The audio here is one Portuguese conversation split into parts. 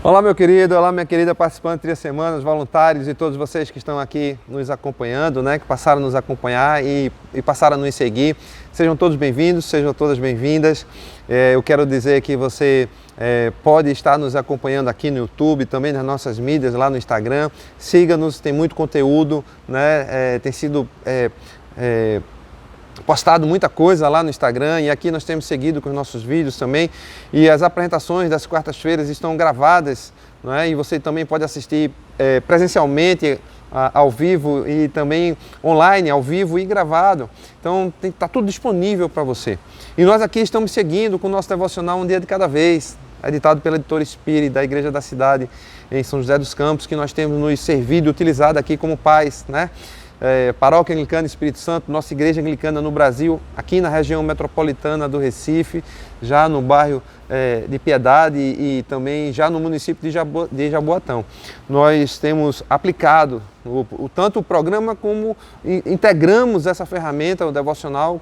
Olá, meu querido, olá, minha querida participante de 3 semanas, voluntários e todos vocês que estão aqui nos acompanhando, que passaram a nos acompanhar e passaram a nos seguir. Sejam todos bem-vindos, sejam todas bem-vindas. Eu quero dizer que você pode estar nos acompanhando aqui no YouTube, também nas nossas mídias, lá no Instagram. Siga-nos, tem muito conteúdo, tem sido postado muita coisa lá no Instagram e aqui nós temos seguido com os nossos vídeos também, e as apresentações das quartas-feiras estão gravadas, e você também pode assistir presencialmente, ao vivo, e também online, ao vivo e gravado. Então está tudo disponível para você. E nós aqui estamos seguindo com o nosso devocional Um Dia de Cada Vez, editado pela editora Spirit da Igreja da Cidade em São José dos Campos, que nós temos nos servido e utilizado aqui como pais, Paróquia Anglicana Espírito Santo, nossa igreja anglicana no Brasil, aqui na região metropolitana do Recife, já no bairro de Piedade e também já no município de Jaboatão. Nós temos aplicado tanto o programa como integramos essa ferramenta, o devocional,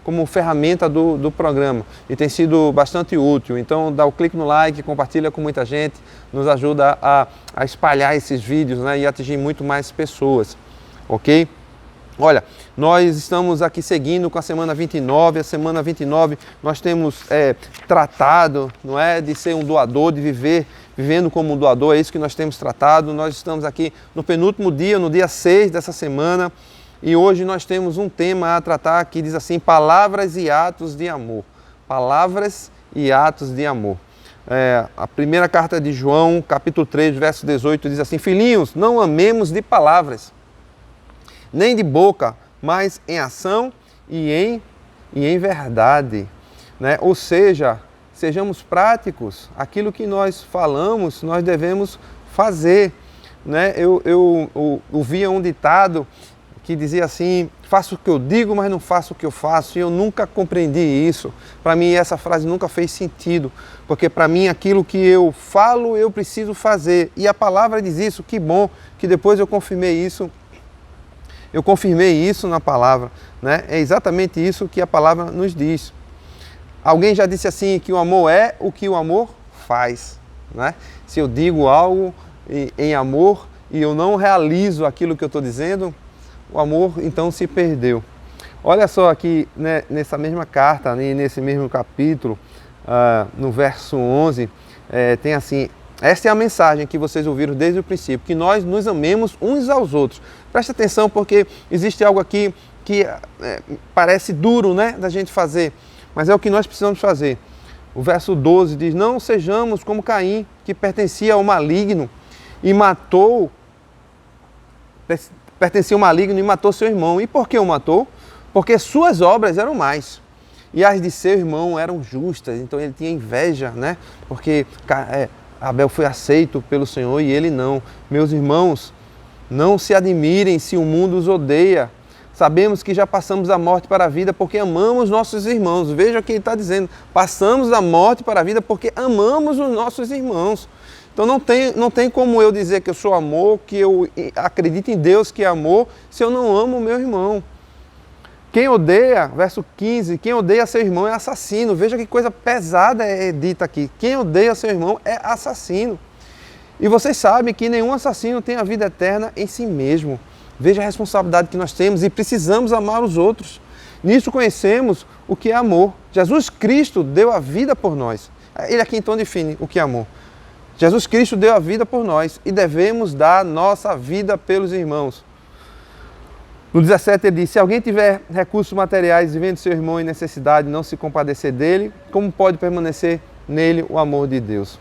como ferramenta do programa, e tem sido bastante útil. Então dá o clique no like, compartilha com muita gente, nos ajuda a espalhar esses vídeos, e atingir muito mais pessoas. Ok? Olha, nós estamos aqui seguindo com a semana 29. A semana 29 nós temos tratado, de ser um doador, de vivendo como um doador, é isso que nós temos tratado. Nós estamos aqui no penúltimo dia, no dia 6 dessa semana, e hoje nós temos um tema a tratar que diz assim: palavras e atos de amor. Palavras e atos de amor. A primeira carta de João, capítulo 3, verso 18, diz assim: filhinhos, não amemos de palavras, nem de boca, mas em ação e em verdade. Ou seja, sejamos práticos. Aquilo que nós falamos, nós devemos fazer. Eu ouvia um ditado que dizia assim: faço o que eu digo, mas não faço o que eu faço. E eu nunca compreendi isso. Para mim, essa frase nunca fez sentido, porque para mim aquilo que eu falo, eu preciso fazer. E a palavra diz isso. Que bom que depois eu confirmei isso. Eu confirmei isso na palavra, É exatamente isso que a palavra nos diz. Alguém já disse assim, que o amor é o que o amor faz, Se eu digo algo em amor e eu não realizo aquilo que eu estou dizendo, o amor então se perdeu. Olha só aqui, nessa mesma carta, nesse mesmo capítulo, no verso 11, tem assim: esta é a mensagem que vocês ouviram desde o princípio, que nós nos amemos uns aos outros. Preste atenção, porque existe algo aqui que parece duro, da gente fazer, mas é o que nós precisamos fazer. O verso 12 diz: não sejamos como Caim, que pertencia ao maligno e matou seu irmão. E por que o matou? Porque suas obras eram más e as de seu irmão eram justas. Então ele tinha inveja, porque Abel foi aceito pelo Senhor e ele não. Meus irmãos, não se admirem se o mundo os odeia. Sabemos que já passamos da morte para a vida porque amamos nossos irmãos. Veja o que ele está dizendo. Passamos da morte para a vida porque amamos os nossos irmãos. Então não tem como eu dizer que eu sou amor, que eu acredito em Deus que é amor, se eu não amo o meu irmão. Quem odeia, verso 15, quem odeia seu irmão é assassino. Veja que coisa pesada é dita aqui. Quem odeia seu irmão é assassino. E vocês sabem que nenhum assassino tem a vida eterna em si mesmo. Veja a responsabilidade que nós temos e precisamos amar os outros. Nisso conhecemos o que é amor. Jesus Cristo deu a vida por nós. Ele aqui então define o que é amor. Jesus Cristo deu a vida por nós e devemos dar nossa vida pelos irmãos. No 17 ele diz: se alguém tiver recursos materiais e vendo seu irmão em necessidade, não se compadecer dele, como pode permanecer nele o amor de Deus?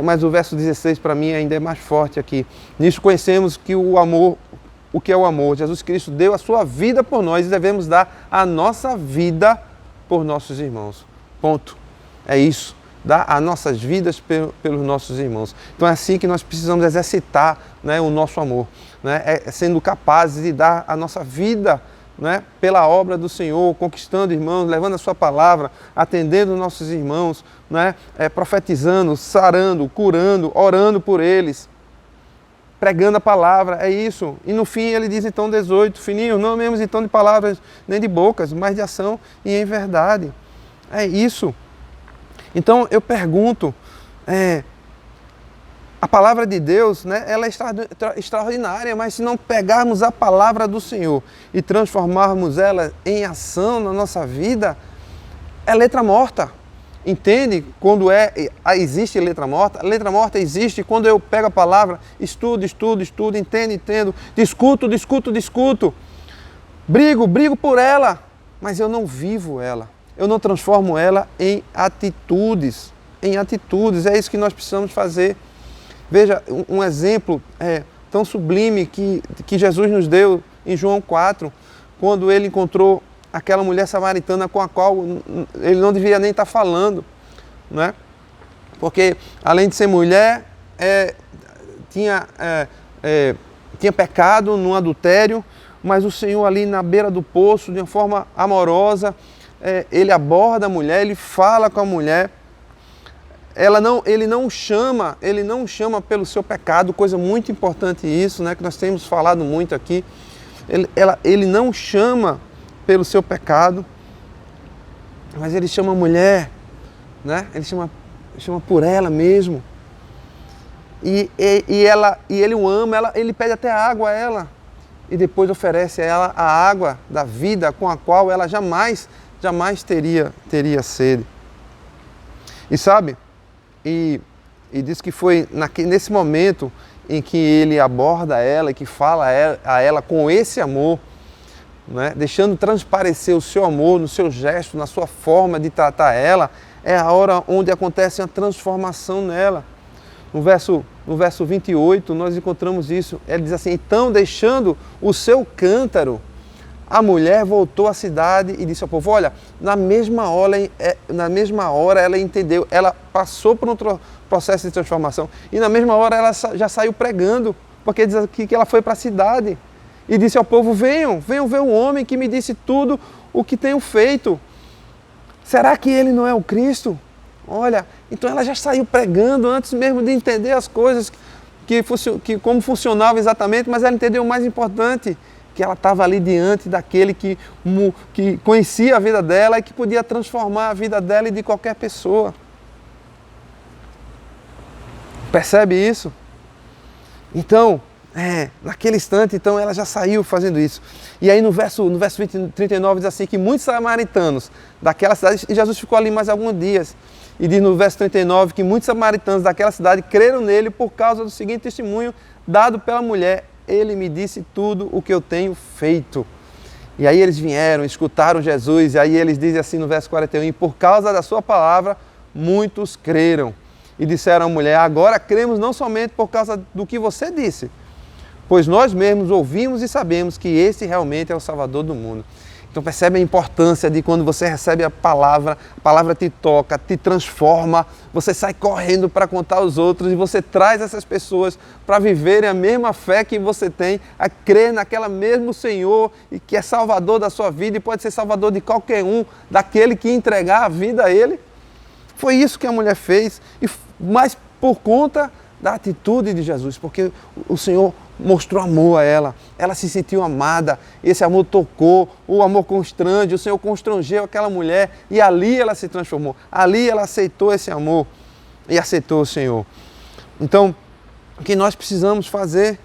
Mas o verso 16 para mim ainda é mais forte aqui. Nisso conhecemos que o que é o amor. Jesus Cristo deu a sua vida por nós e devemos dar a nossa vida por nossos irmãos. Ponto. É isso. Dar as nossas vidas pelos nossos irmãos. Então é assim que nós precisamos exercitar o nosso amor, sendo capazes de dar a nossa vida pela obra do Senhor, conquistando irmãos, levando a sua palavra, atendendo nossos irmãos, profetizando, sarando, curando, orando por eles, pregando a palavra, é isso. E no fim ele diz então 18, filhinhos, não amemos então de palavras nem de bocas, mas de ação e em verdade. É isso. Então eu pergunto, A palavra de Deus, né, ela é extraordinária, mas se não pegarmos a palavra do Senhor e transformarmos ela em ação na nossa vida, é letra morta. Entende? Quando existe letra morta existe quando eu pego a palavra, estudo, entendo, discuto, brigo por ela, mas eu não vivo ela, eu não transformo ela em atitudes, é isso que nós precisamos fazer. Veja, um exemplo tão sublime que Jesus nos deu em João 4, quando ele encontrou aquela mulher samaritana com a qual ele não deveria nem estar falando, né? Porque além de ser mulher, tinha pecado no adultério, mas o Senhor ali na beira do poço, de uma forma amorosa, ele aborda a mulher, ele fala com a mulher. Ele não chama pelo seu pecado, coisa muito importante isso, né, que nós temos falado muito aqui. Ele não chama pelo seu pecado, mas ele chama a mulher, né? Ele chama por ela mesmo. E ele o ama, ele pede até água a ela. E depois oferece a ela a água da vida com a qual ela jamais teria sede. E sabe, e diz que foi nesse momento em que ele aborda ela e que fala a ela com esse amor, né, deixando transparecer o seu amor no seu gesto, na sua forma de tratar ela, é a hora onde acontece uma transformação nela. No verso 28, nós encontramos isso. Ele diz assim: então, deixando o seu cântaro, a mulher voltou à cidade e disse ao povo: olha, na mesma hora ela entendeu, ela passou por um processo de transformação e na mesma hora ela já saiu pregando, porque diz aqui que ela foi para a cidade e disse ao povo: venham ver o homem que me disse tudo o que tenho feito. Será que ele não é o Cristo? Olha, então ela já saiu pregando antes mesmo de entender as coisas, como funcionava exatamente, mas ela entendeu o mais importante, que ela estava ali diante daquele que conhecia a vida dela e que podia transformar a vida dela e de qualquer pessoa. Percebe isso? Então, naquele instante, então, ela já saiu fazendo isso. E aí no verso 39 diz assim, que muitos samaritanos daquela cidade, e Jesus ficou ali mais alguns dias, e diz no verso 39 que muitos samaritanos daquela cidade creram nele por causa do seguinte testemunho dado pela mulher: ele me disse tudo o que eu tenho feito. E aí eles vieram, escutaram Jesus, e aí eles dizem assim no verso 41, e por causa da sua palavra, muitos creram. E disseram à mulher: agora cremos não somente por causa do que você disse, pois nós mesmos ouvimos e sabemos que esse realmente é o Salvador do mundo. Então percebe a importância de quando você recebe a palavra te toca, te transforma, você sai correndo para contar aos outros e você traz essas pessoas para viverem a mesma fé que você tem, a crer naquela mesmo Senhor e que é Salvador da sua vida e pode ser Salvador de qualquer um, daquele que entregar a vida a Ele. Foi isso que a mulher fez, mas por conta da atitude de Jesus, porque o Senhor mostrou amor a ela, ela se sentiu amada, esse amor tocou, o amor constrange, o Senhor constrangeu aquela mulher e ali ela se transformou, ali ela aceitou esse amor e aceitou o Senhor. Então, o que nós precisamos fazer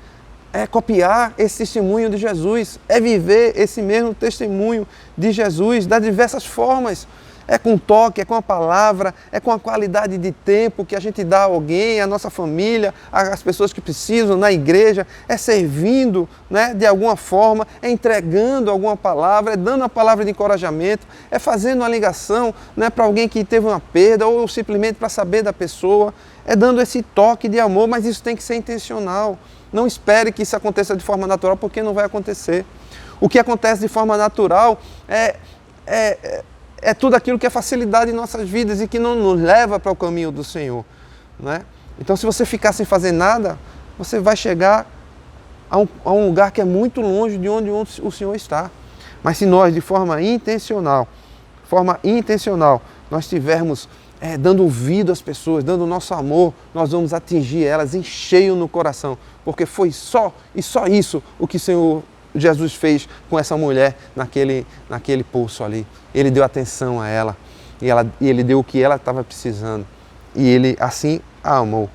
é copiar esse testemunho de Jesus, é viver esse mesmo testemunho de Jesus das diversas formas. É com toque, é com a palavra, é com a qualidade de tempo que a gente dá a alguém, a nossa família, as pessoas que precisam, na igreja, é servindo, né, de alguma forma, é entregando alguma palavra, é dando uma palavra de encorajamento, é fazendo uma ligação, né, para alguém que teve uma perda ou simplesmente para saber da pessoa, é dando esse toque de amor, mas isso tem que ser intencional. Não espere que isso aconteça de forma natural, porque não vai acontecer. O que acontece de forma natural é tudo aquilo que é facilidade em nossas vidas e que não nos leva para o caminho do Senhor, né? Então, se você ficar sem fazer nada, você vai chegar a um lugar que é muito longe de onde o Senhor está. Mas se nós, de forma intencional, nós estivermos dando ouvido às pessoas, dando o nosso amor, nós vamos atingir elas em cheio no coração, porque foi só isso o que o Senhor Jesus fez com essa mulher naquele poço ali. Ele deu atenção a ela e ele deu o que ela estava precisando. E ele assim a amou.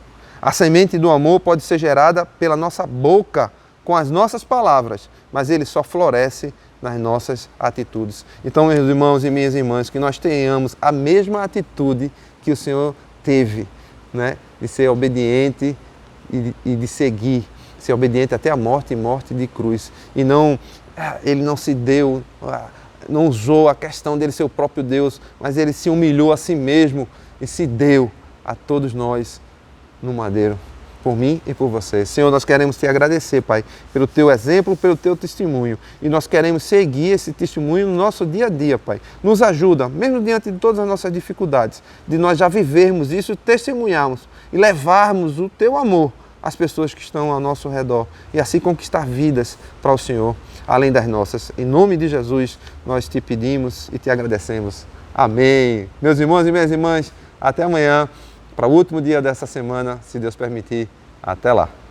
A semente do amor pode ser gerada pela nossa boca, com as nossas palavras, mas ele só floresce nas nossas atitudes. Então, meus irmãos e minhas irmãs, que nós tenhamos a mesma atitude que o Senhor teve, né? De ser obediente e de seguir, ser obediente até a morte e morte de cruz. E não, ele não se deu, não usou a questão dele ser o próprio Deus, mas ele se humilhou a si mesmo e se deu a todos nós no madeiro, por mim e por você. Senhor, nós queremos te agradecer, Pai, pelo teu exemplo, pelo teu testemunho. E nós queremos seguir esse testemunho no nosso dia a dia, Pai. Nos ajuda, mesmo diante de todas as nossas dificuldades, de nós já vivermos isso, testemunharmos e levarmos o teu amor às pessoas que estão ao nosso redor e assim conquistar vidas para o Senhor, além das nossas. Em nome de Jesus, nós te pedimos e te agradecemos. Amém. Meus irmãos e minhas irmãs, até amanhã, para o último dia dessa semana, se Deus permitir. Até lá.